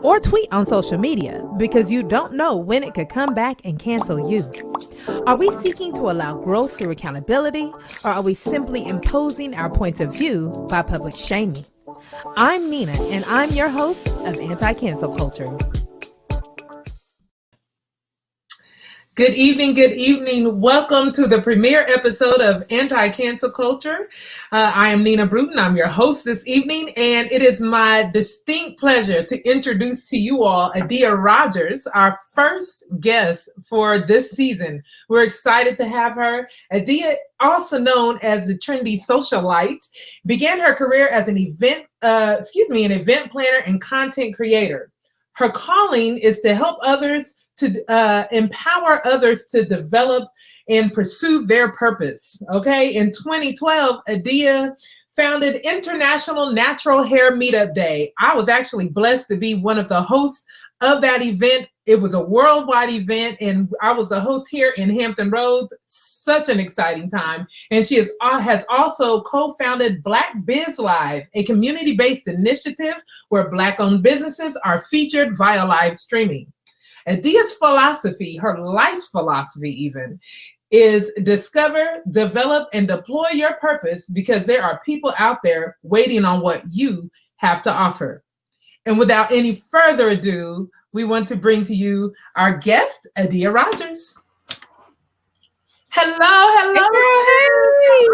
or tweet on social media because you don't know when it could come back and cancel you. Are we seeking to allow growth through accountability, or are we simply imposing our points of view by public shaming? I'm Nina, and I'm your host of Anti-Cancel Culture. Good evening, good evening. Welcome to the premiere episode of Anti-Cancel Culture. I am Nina Bruton. I'm your host this evening, and it is my distinct pleasure to introduce to you all Adia Rogers, our first guest for this season. We're excited to have her. Adia, also known as the trendy socialite, began her career as an event planner and content creator. Her calling is to help others, to empower others to develop and pursue their purpose. Okay, in 2012, Adia founded International Natural Hair Meetup Day. I was actually blessed to be one of the hosts of that event. It was a worldwide event, and I was a host here in Hampton Roads. Such an exciting time. And she has also co-founded Black Biz Live, a community-based initiative where Black-owned businesses are featured via live streaming. Adia's philosophy, her life's philosophy even, is discover, develop, and deploy your purpose because there are people out there waiting on what you have to offer. And without any further ado, we want to bring to you our guest, Adia Rogers. Hello.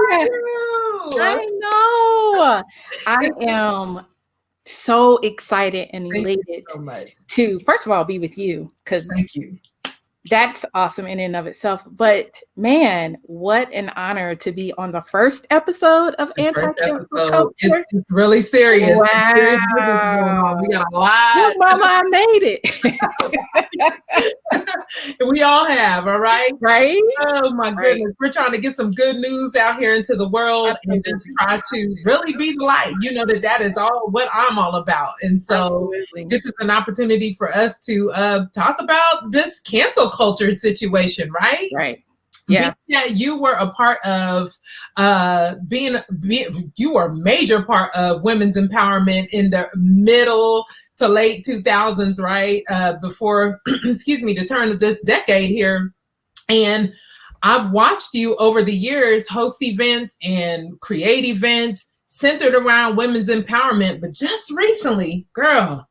Hey. I know. I am so excited and elated to, first of all, be with you, because thank you. That's awesome in and of itself. But man, what an honor to be on the first episode of Anti-Cancel Culture. It's really serious. Wow. We got a lot. Look, Mama, I made it. We all have, all right? Right? Oh my goodness. We're trying to get some good news out here into the world. Absolutely. And just try to really be the light. You know that is all what I'm all about. And so This is an opportunity for us to talk about this cancel culture situation, right? Right. Yeah. You were a part of you were a major part of women's empowerment in the middle to late 2000s, right? Before, the turn of this decade here. And I've watched you over the years host events and create events centered around women's empowerment. But just recently, girl,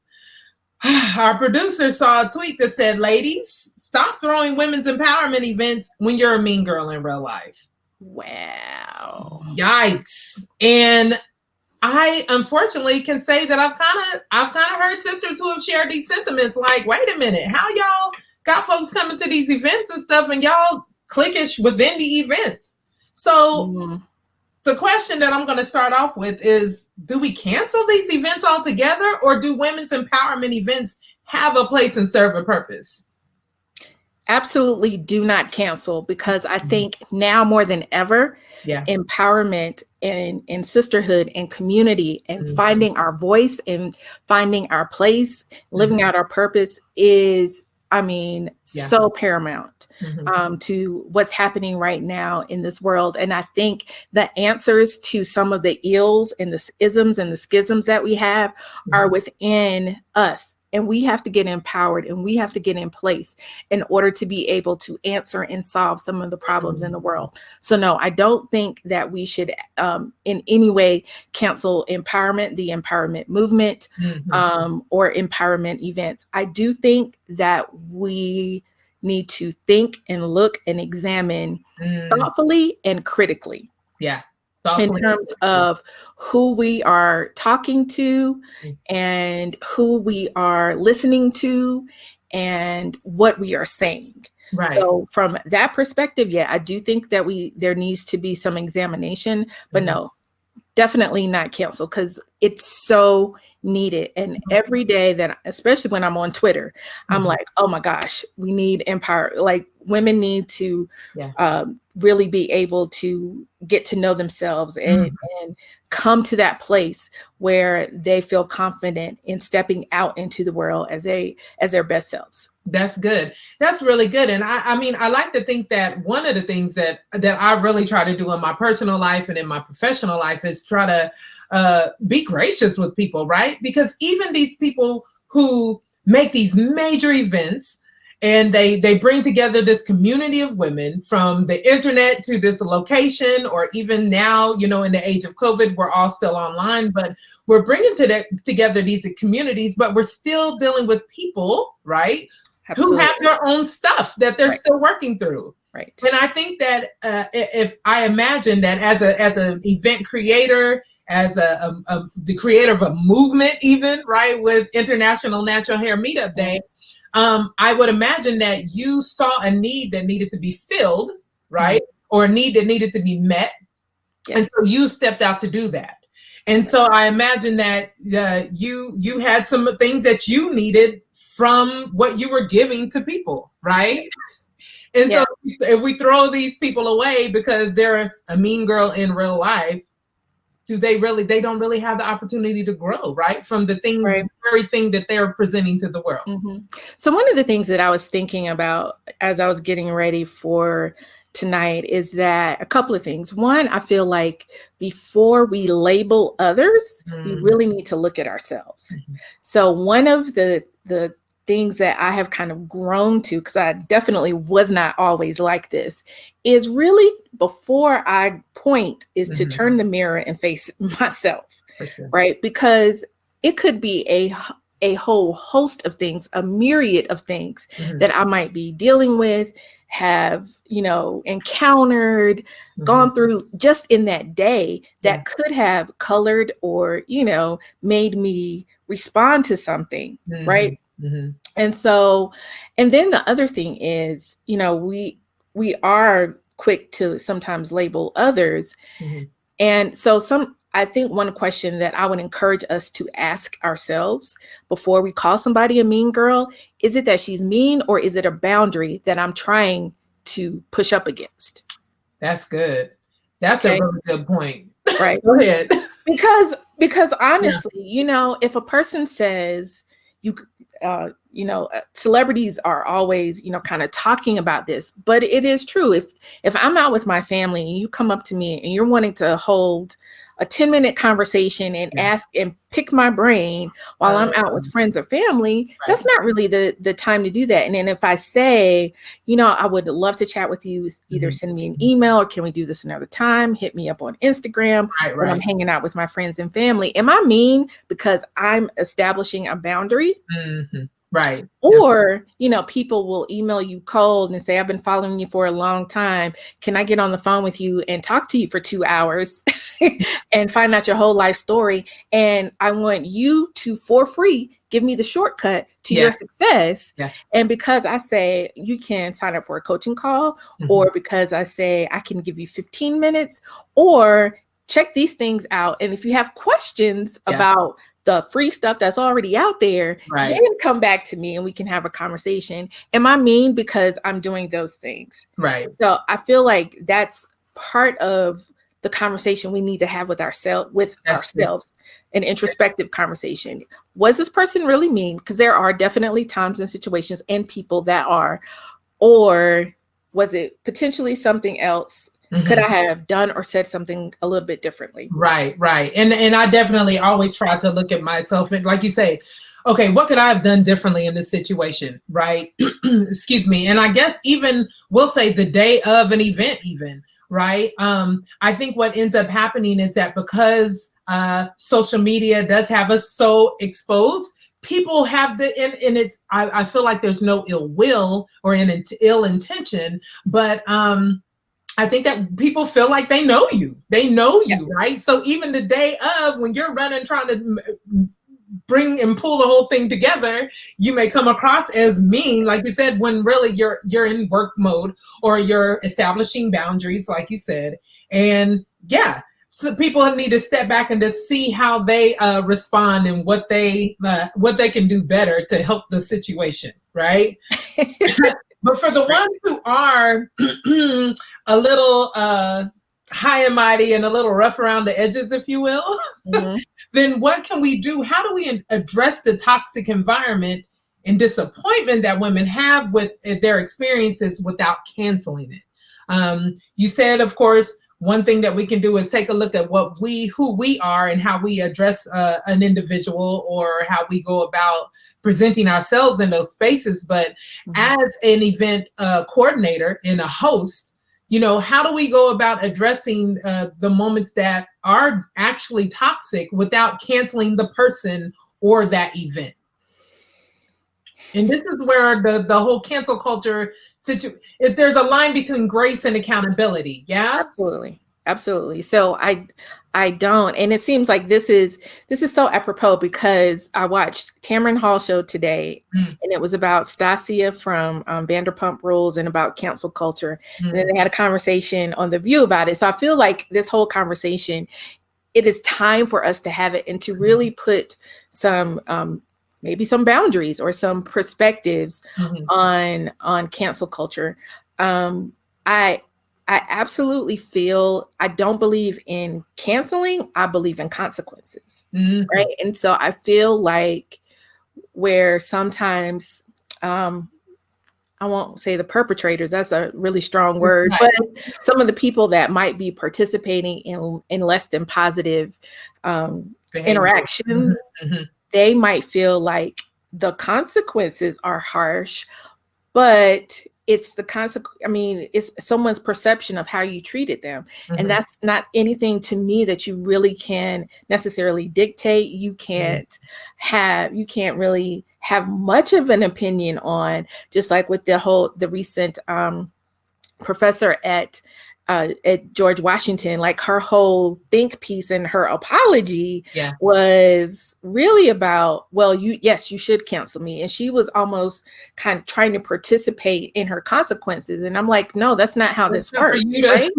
our producer saw a tweet that said, ladies, stop throwing women's empowerment events when you're a mean girl in real life. Wow. Yikes. And I unfortunately can say that I've kind of heard sisters who have shared these sentiments like, wait a minute, how y'all got folks coming to these events and stuff and y'all cliquish within the events? So the question that I'm going to start off with is, do we cancel these events altogether, or do women's empowerment events have a place and serve a purpose? Absolutely do not cancel, because I think now more than ever, empowerment and sisterhood and community and finding our voice and finding our place, living out our purpose is, so paramount to what's happening right now in this world. And I think the answers to some of the ills and the isms and the schisms that we have are within us. And we have to get empowered and we have to get in place in order to be able to answer and solve some of the problems in the world. So no, I don't think that we should in any way cancel empowerment, the empowerment movement, or empowerment events. I do think that we need to think and look and examine thoughtfully and critically. Yeah. In terms of who we are talking to and who we are listening to and what we are saying. Right. So from that perspective, I do think that there needs to be some examination, but no, definitely not cancel, because it's so needed. And every day that, especially when I'm on Twitter, I'm like, oh my gosh, we need empower. Like women need to really be able to get to know themselves and come to that place where they feel confident in stepping out into the world as their best selves. That's good. That's really good. And I like to think that one of the things that I really try to do in my personal life and in my professional life is try to be gracious with people, right? Because even these people who make these major events, and they bring together this community of women from the internet to this location, or even now, in the age of COVID, we're all still online, but we're bringing together these communities, but we're still dealing with people, right? Absolutely. Who have their own stuff that they're still working through. Right. And I think that if I imagine that as an event creator, as the creator of a movement, even, right, with International Natural Hair Meetup Day, I would imagine that you saw a need that needed to be filled, right? Or a need that needed to be met. Yes. And so you stepped out to do that. And so I imagine that you had some things that you needed from what you were giving to people, right? And so if we throw these people away because they're a mean girl in real life, they don't really have the opportunity to grow, right? From the thing, very thing that they're presenting to the world. Mm-hmm. So one of the things that I was thinking about as I was getting ready for tonight is that a couple of things. One, I feel like before we label others, we really need to look at ourselves. So one of the things that I have kind of grown to, because I definitely was not always like this, is really before I point is to turn the mirror and face myself, right? Because it could be a whole host of things, a myriad of things that I might be dealing with, have, encountered, gone through just in that day that could have colored or, made me respond to something, right? And so, and then the other thing is, we are quick to sometimes label others. And so I think one question that I would encourage us to ask ourselves before we call somebody a mean girl, is it that she's mean, or is it a boundary that I'm trying to push up against? That's good. That's a really good point. Right. Go ahead. Because honestly, if a person says, celebrities are always, kind of talking about this, but it is true. If I'm out with my family and you come up to me and you're wanting to hold a 10-minute conversation and ask and pick my brain while I'm out with friends or family, that's not really the time to do that. And then if I say, I would love to chat with you, either send me an email or can we do this another time? Hit me up on Instagram when I'm hanging out with my friends and family. Am I mean because I'm establishing a boundary? Right. Or, people will email you cold and say, I've been following you for a long time. Can I get on the phone with you and talk to you for 2 hours and find out your whole life story? And I want you to, for free, give me the shortcut to your success. And because I say you can sign up for a coaching call, or because I say I can give you 15 minutes, or check these things out. And if you have questions about the free stuff that's already out there, then come back to me and we can have a conversation. Am I mean because I'm doing those things? Right. So I feel like that's part of the conversation we need to have with ourselves, an introspective conversation. Was this person really mean? Because there are definitely times and situations and people that are, or was it potentially something else? Could I have done or said something a little bit differently? Right. And I definitely always try to look at myself and, like you say, okay, what could I have done differently in this situation? Right. Excuse me. And I guess even we'll say the day of an event, even, right. I think what ends up happening is that because social media does have us so exposed, people have and it's, I feel like there's no ill will or an ill intention, but I think that people feel like they know you, right? So even the day of, when you're running, trying to bring and pull the whole thing together, you may come across as mean, like you said, when really you're in work mode or you're establishing boundaries, like you said. And so people need to step back and just see how they respond and what they can do better to help the situation, right? But for the ones who are a little high and mighty and a little rough around the edges, if you will, then what can we do? How do we address the toxic environment and disappointment that women have with their experiences without canceling it? You said, of course, one thing that we can do is take a look at who we are and how we address an individual, or how we go about presenting ourselves in those spaces. But as an event coordinator and a host, how do we go about addressing the moments that are actually toxic without canceling the person or that event? And this is where the whole cancel culture if there's a line between grace and accountability. Yeah, absolutely. So I don't, and it seems like this is so apropos because I watched Tamron Hall show today, and it was about Stasia from Vanderpump Rules and about cancel culture. And then they had a conversation on The View about it. So I feel like this whole conversation, it is time for us to have it and to really put some maybe some boundaries or some perspectives on cancel culture. I absolutely feel I don't believe in canceling. I believe in consequences, right? And so I feel like where sometimes, I won't say the perpetrators, that's a really strong word, but some of the people that might be participating in less than positive interactions, they might feel like the consequences are harsh, but it's the consequence. I mean, it's someone's perception of how you treated them. And that's not anything to me that you really can necessarily dictate. You can't really have much of an opinion on, just like with the recent professor at George Washington, like her whole think piece and her apology was really about, well, you should cancel me. And she was almost kind of trying to participate in her consequences. And I'm like, no, that's not how this works, right?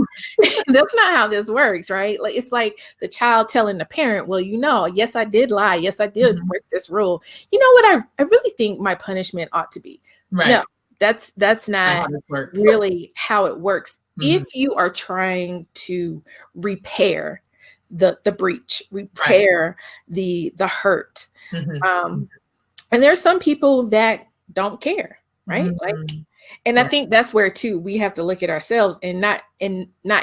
That's not how this works, right? Like, it's like the child telling the parent, well, yes, I did lie. Yes, I did break this rule. You know what I really think my punishment ought to be? Right. No, that's not really how it works. If you are trying to repair the breach, repair the hurt, and there are some people that don't care, right? And I think that's where too we have to look at ourselves and not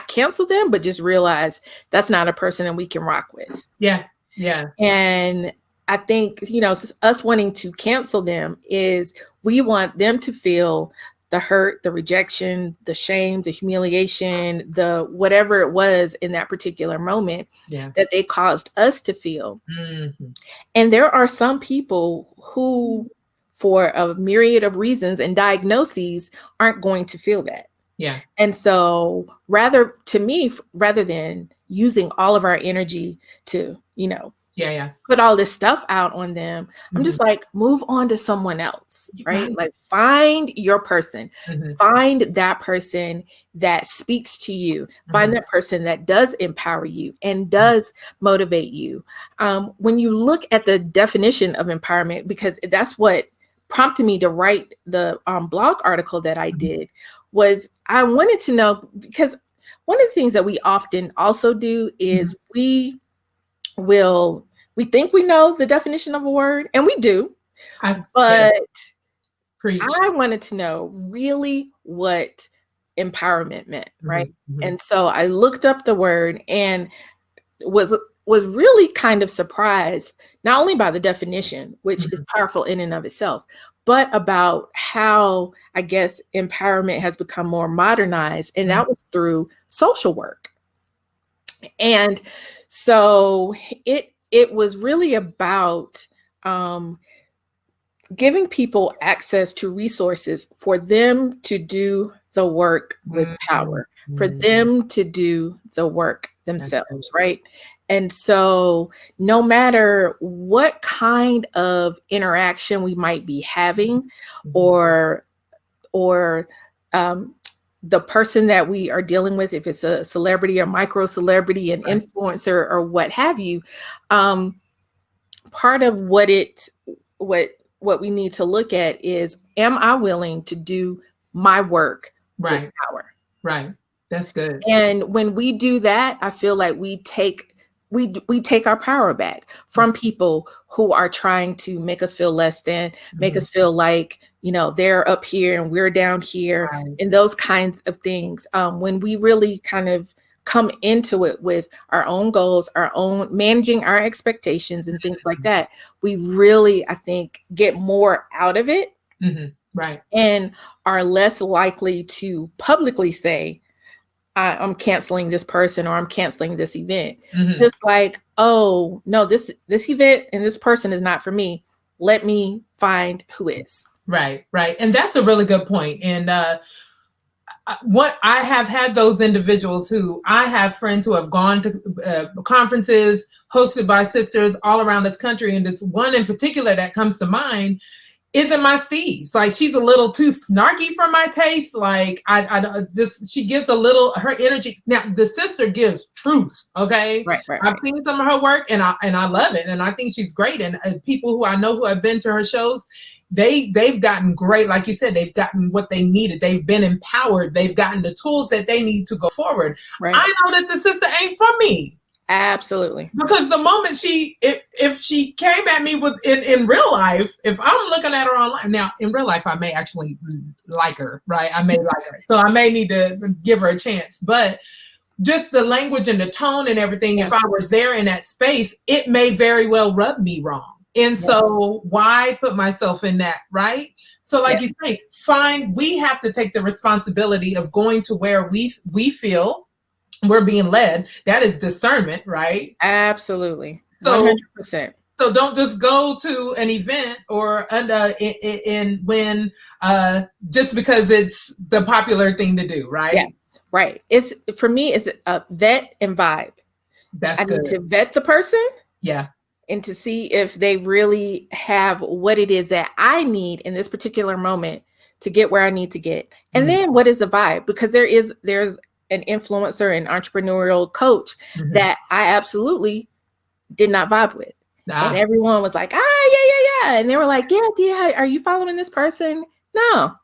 cancel them, but just realize that's not a person that we can rock with. Yeah. And I think us wanting to cancel them is we want them to feel the hurt, the rejection, the shame, the humiliation, the whatever it was in that particular moment that they caused us to feel. And there are some people who, for a myriad of reasons and diagnoses, aren't going to feel that. And so rather than using all of our energy to, put all this stuff out on them, I'm just like, move on to someone else, right? Like, find your person, find that person that speaks to you, find that person that does empower you and does motivate you. When you look at the definition of empowerment, because that's what prompted me to write the blog article that I did, was I wanted to know, because one of the things that we often also do is we think we know the definition of a word, and we do, but I wanted to know really what empowerment meant, right? And so I looked up the word and was really kind of surprised, not only by the definition, which is powerful in and of itself, but about how, I guess, empowerment has become more modernized, and that was through social work. And so it was really about giving people access to resources for them to do the work with power, for them to do the work themselves, right? And so no matter what kind of interaction we might be having, or the person that we are dealing with, if it's a celebrity or micro celebrity, an influencer or what have you, part of what we need to look at is, am I willing to do my work with power? Right. That's good. And when we do that, I feel like we take our power back from people who are trying to make us feel less than, make us feel like, they're up here and we're down here, and those kinds of things. When we really kind of come into it with our own goals, our own managing our expectations and things like that, we really, I think, get more out of it. Right. And are less likely to publicly say, I'm canceling this person or I'm canceling this event. Just like, oh, no, this event and this person is not for me. Let me find who is. Right. And that's a really good point. And what I have had those individuals who I have friends who have gone to conferences hosted by sisters all around this country. And this one in particular that comes to mind isn't my steez. Like, she's a little too snarky for my taste. Like, she gives a little, her energy. Now, the sister gives truth. Okay. Right. I've seen some of her work and I love it. And I think she's great. And people who I know who have been to her shows, they've gotten great. Like you said, they've gotten what they needed. They've been empowered. They've gotten the tools that they need to go forward. Right. I know that the sister ain't for me. Absolutely. Because the moment if she came at me with in real life, if I'm looking at her online now, in real life, I may actually like her, right? I may like her. So I may need to give her a chance. But just the language and the tone and everything, if I were there in that space, it may very well rub me wrong. And so why put myself in that, right? So like you say, we have to take the responsibility of going to where we feel we're being led. That is discernment, right? Absolutely. So 100%. So don't just go to an event or when just because it's the popular thing to do, right? Yes, right. It's, for me, it's a vet and vibe. I need to vet the person. Yeah. And to see if they really have what it is that I need in this particular moment to get where I need to get. And then what is the vibe? Because there's an influencer and entrepreneurial coach that I absolutely did not vibe with. And everyone was like, yeah. And they were like, yeah, are you following this person? No.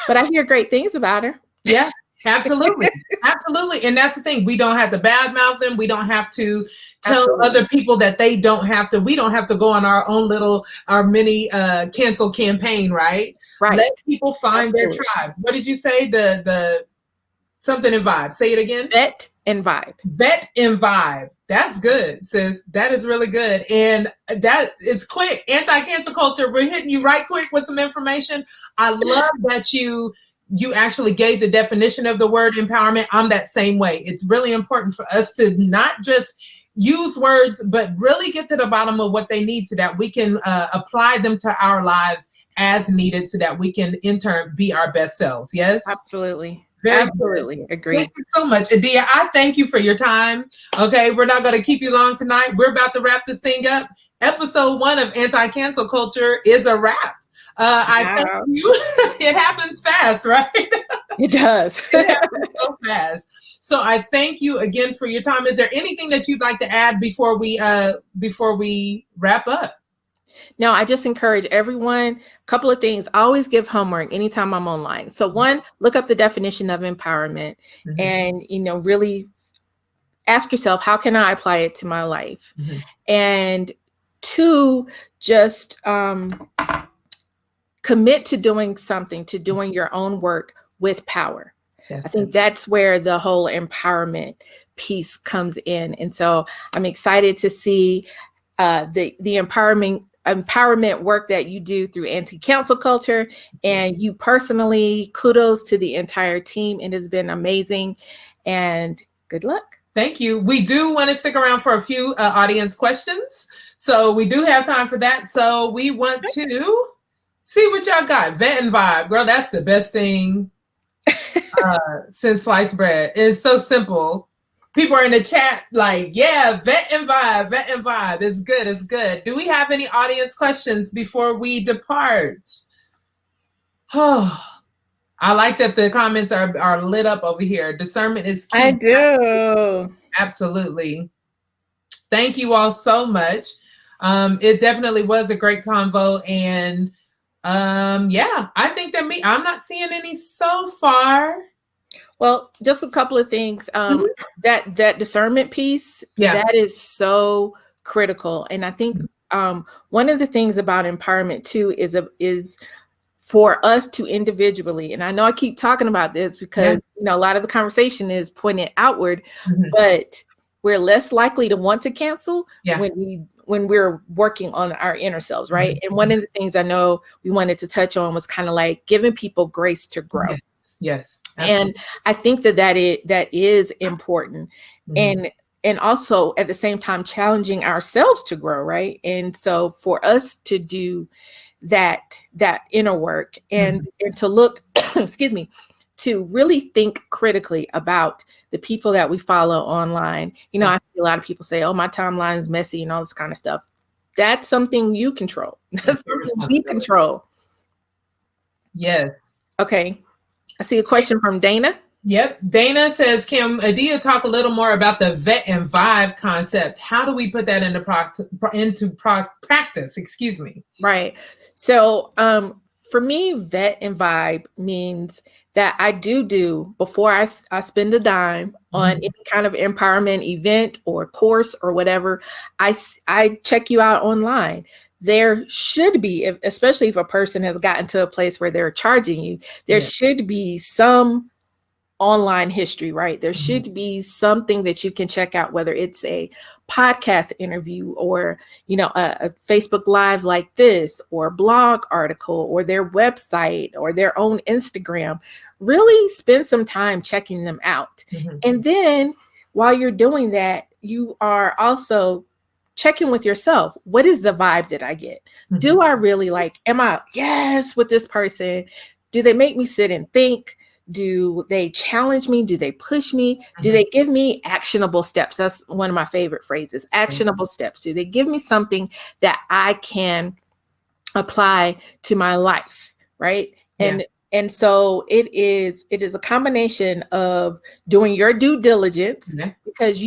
But I hear great things about her. Yeah, absolutely. Absolutely. And that's the thing. We don't have to badmouth them. We don't have to tell other people that they don't have to. We don't have to go on our mini cancel campaign, right? Right. Let people find their tribe. What did you say? The something and vibe. Say it again. Vet and vibe. Vet and vibe. That's good, sis. That is really good. And that is quick. Anti-cancel culture. We're hitting you right quick with some information. I love that you actually gave the definition of the word empowerment. I'm that same way. It's really important for us to not just use words, but really get to the bottom of what they need so that we can apply them to our lives as needed so that we can in turn be our best selves. Yes? Absolutely. Absolutely. Agree. Thank you so much. Adia, I thank you for your time. Okay, we're not going to keep you long tonight. We're about to wrap this thing up. Episode 1 of Anti-Cancel Culture is a wrap. I thank you. It happens fast, right? It does. It happens so fast. So I thank you again for your time. Is there anything that you'd like to add before we wrap up? No, I just encourage everyone, a couple of things. I always give homework anytime I'm online. So one, look up the definition of empowerment and, really ask yourself, how can I apply it to my life? And 2, just commit to doing something, to doing your own work with power. I think that's where the whole empowerment piece comes in. And so I'm excited to see the empowerment work that you do through anti-cancel culture, and you personally. Kudos to the entire team. It has been amazing, and good luck. Thank you. We do want to stick around for a few audience questions. So we do have time for that. So we want to see what y'all got. Vet and vibe. Girl, that's the best thing since sliced bread. It's so simple. People are in the chat like, yeah, vet and vibe. It's good. It's good. Do we have any audience questions before we depart? Oh, I like that the comments are lit up over here. Discernment is key. I do. Absolutely. Thank you all so much. It definitely was a great convo. And I think that I'm not seeing any so far. Well, just a couple of things. That discernment piece, that is so critical. And I think one of the things about empowerment too is for us to individually, and I know I keep talking about this because a lot of the conversation is pointed outward, but we're less likely to want to cancel when we're working on our inner selves, right? And one of the things I know we wanted to touch on was kind of like giving people grace to grow. Yes. And I think that is important. And also at the same time challenging ourselves to grow, right? And so for us to do that inner work and to look, excuse me, to really think critically about the people that we follow online. I see a lot of people say, oh, my timeline is messy and all this kind of stuff. That's something you control. That's something we control. Yes. Okay. I see a question from Dana. Yep. Dana says, can Adia talk a little more about the vet and vibe concept? How do we put that into practice? Excuse me. Right. So for me, vet and vibe means that I do before I spend a dime on any kind of empowerment event or course or whatever, I check you out online. There should be, especially if a person has gotten to a place where they're charging you, there should be some online history, right? There should be something that you can check out, whether it's a podcast interview or, a Facebook Live like this, or a blog article, or their website, or their own Instagram. Really spend some time checking them out. And then while you're doing that, you are also checking with yourself. What is the vibe that I get? Do I really am I with this person? Do they make me sit and think? Do they challenge me? Do they push me? Do they give me actionable steps? That's one of my favorite phrases, actionable steps. Do they give me something that I can apply to my life, right? And so it is a combination of doing your due diligence, because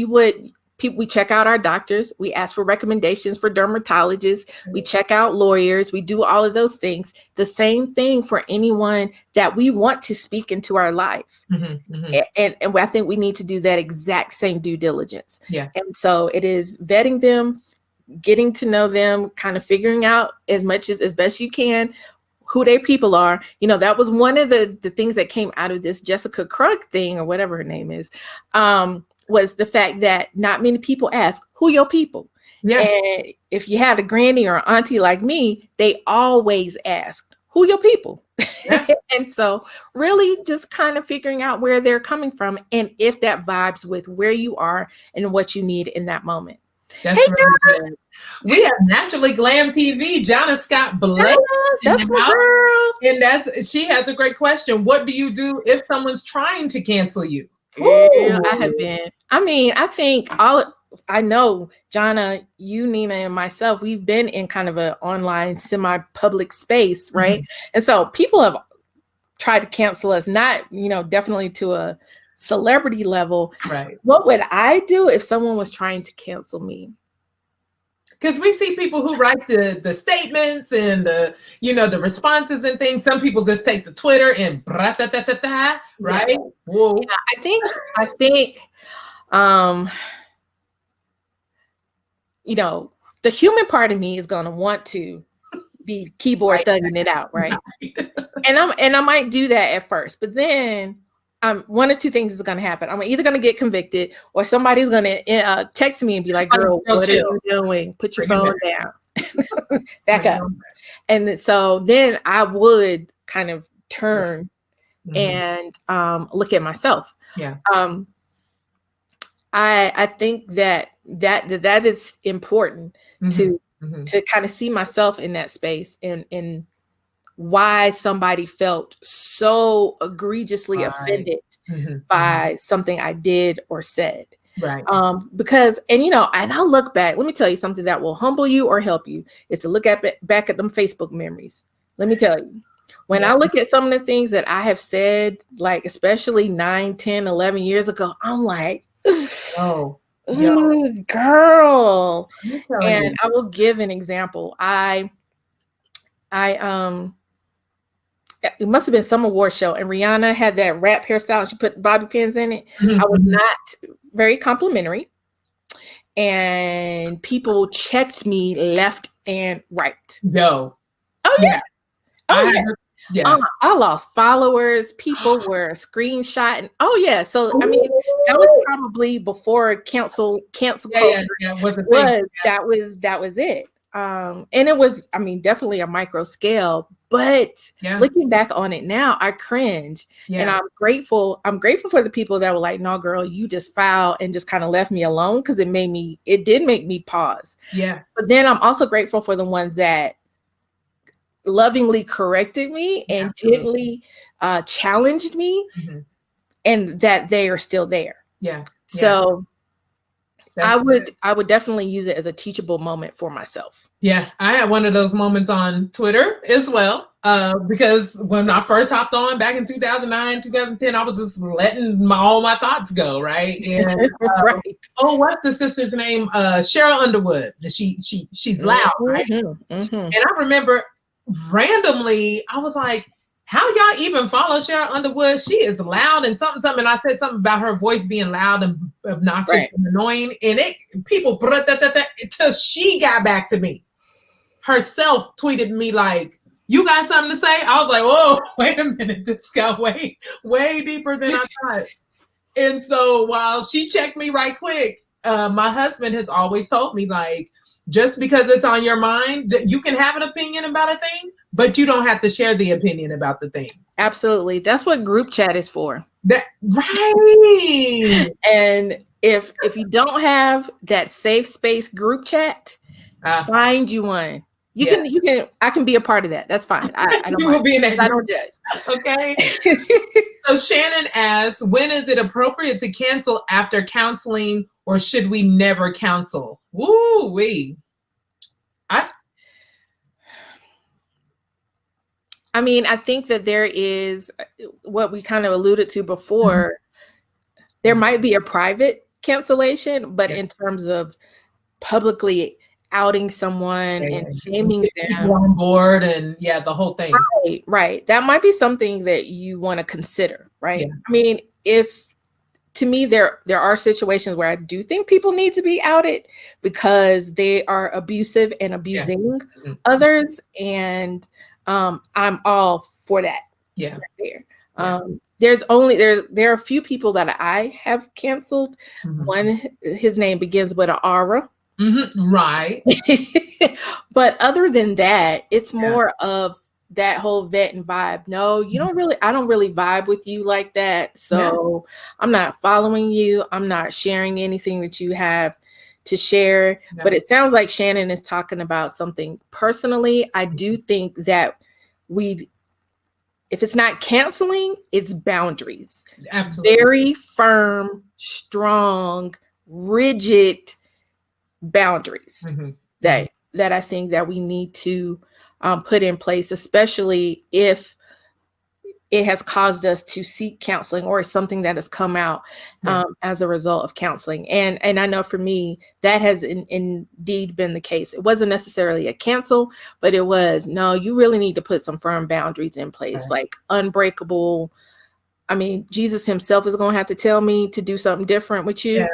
we check out our doctors, we ask for recommendations for dermatologists, we check out lawyers, we do all of those things. The same thing for anyone that we want to speak into our life. And I think we need to do that exact same due diligence. And so it is vetting them, getting to know them, kind of figuring out as best you can who their people are. That was one of the things that came out of this Jessica Krug thing, or whatever her name is, was the fact that not many people ask, who your people? And if you have a granny or auntie like me, they always ask, who your people? And so really just kind of figuring out where they're coming from and if that vibes with where you are and what you need in that moment. That's really good. We have Naturally Glam TV, Jonna Scott Blake. That's my girl. And she has a great question. What do you do if someone's trying to cancel you? Yeah, I have been. I think I know, Jonna, you, Nina, and myself, we've been in kind of an online semi-public space, right? And so people have tried to cancel us, not, definitely to a celebrity level. Right. What would I do if someone was trying to cancel me? Because we see people who write the statements and the responses and things. Some people just take the Twitter and right? Yeah. Whoa. Yeah, I think the human part of me is going to want to be keyboard thugging it out, right? And I might do that at first, but then one or two things is going to happen. I'm either going to get convicted, or somebody's going to text me and be like, girl, what are you doing? Put your phone down. Back up. And so then I would kind of turn and look at myself. I think that is important to kind of see myself in that space and why somebody felt so egregiously offended by something I did or said. Right. Because, and I'll look back, let me tell you something that will humble you or help you, is to look back at them Facebook memories. Let me tell you, when I look at some of the things that I have said, like especially 9, 10, 11 years ago, I'm like, oh, girl. And I will give an example. It must have been some award show, and Rihanna had that wrap hairstyle and she put bobby pins in it. I was not very complimentary, and people checked me left and right. Oh yeah. I lost followers. People were screenshotting. Oh yeah. So I mean, that was probably before cancel culture was a thing. That was it. And it was, I mean, definitely a micro scale, but looking back on it now, I cringe. And I'm grateful for the people that were like, no, girl, you just foul, and just kind of left me alone, because it did make me pause. Yeah. But then I'm also grateful for the ones that lovingly corrected me and gently challenged me, and that they are still there. Yeah. So I would definitely use it as a teachable moment for myself. Yeah, I had one of those moments on Twitter as well, because when I first hopped on back in 2009, 2010, I was just letting all my thoughts go, right? And what's the sister's name? Cheryl Underwood. She's loud, right? And I remember randomly, I was like, how y'all even follow Cheryl Underwood? She is loud and something. And I said something about her voice being loud and obnoxious and annoying. And people until she got back to me. Herself tweeted me like, you got something to say? I was like, whoa, wait a minute. This got way deeper than I thought. And so while she checked me right quick, my husband has always told me, like, just because it's on your mind, you can have an opinion about a thing, but you don't have to share the opinion about the thing. Absolutely. That's what group chat is for. Right. And if you don't have that safe space group chat, find you one. You can. I can be a part of that. That's fine. I don't. You will be in that. I don't judge. Okay. So Shannon asks, when is it appropriate to cancel after counseling, or should we never counsel? Woo wee. I mean, I think that there is what we kind of alluded to before. There might be a private cancellation, but in terms of publicly outing someone and shaming them on board and the whole thing. Right. That might be something that you want to consider, right? Yeah. I mean, to me, there are situations where I do think people need to be outed because they are abusive and abusing others. And I'm all for that. Yeah. Right there. There are a few people that I have canceled. One, his name begins with an Ara. Right. But other than that, it's more of that whole vet and vibe. No, I don't really vibe with you like that. So I'm not following you. I'm not sharing anything that you have to share. Yeah. But it sounds like Shannon is talking about something personally. I do think that if it's not canceling, it's boundaries. Absolutely. Very firm, strong, rigid boundaries that I think that we need to put in place, especially if it has caused us to seek counseling or something that has come out as a result of counseling. And I know for me, that has indeed been the case. It wasn't necessarily a cancel, but it was, no, you really need to put some firm boundaries in place, like unbreakable. I mean, Jesus himself is going to have to tell me to do something different with you.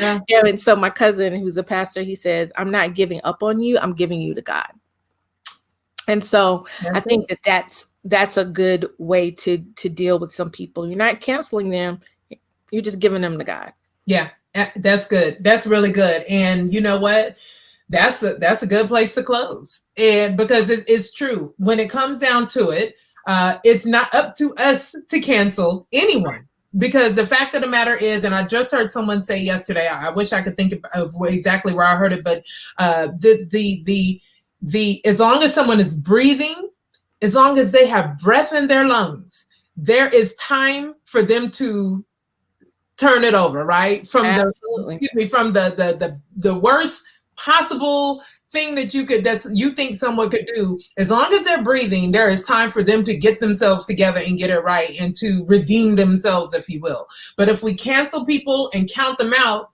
And so my cousin, who's a pastor, he says, I'm not giving up on you. I'm giving you to God. And so I think that's a good way to deal with some people. You're not canceling them. You're just giving them to God. Yeah, that's good. That's really good. And you know what? That's a good place to close. And because it's true, when it comes down to it, it's not up to us to cancel anyone. Because the fact of the matter is, and I just heard someone say yesterday, I wish I could think of exactly where I heard it, but as long as someone is breathing, as long as they have breath in their lungs, there is time for them to turn it over, right? From the worst possible thing that you think someone could do. As long as they're breathing, there is time for them to get themselves together and get it right and to redeem themselves, if you will. But if we cancel people and count them out,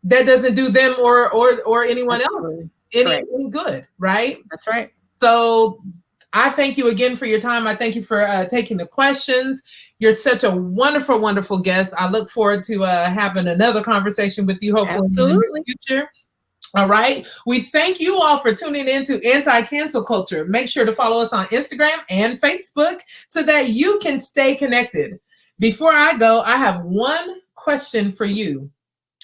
that doesn't do them or anyone else any good, right? That's right. So I thank you again for your time. I thank you for taking the questions. You're such a wonderful, wonderful guest. I look forward to having another conversation with you, hopefully in the future. All right. We thank you all for tuning in to Anti-Cancel Culture. Make sure to follow us on Instagram and Facebook so that you can stay connected. Before I go, I have one question for you.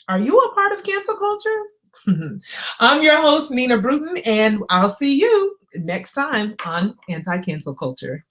Are you a part of cancel culture? I'm your host, Nina Bruton, and I'll see you next time on Anti-Cancel Culture.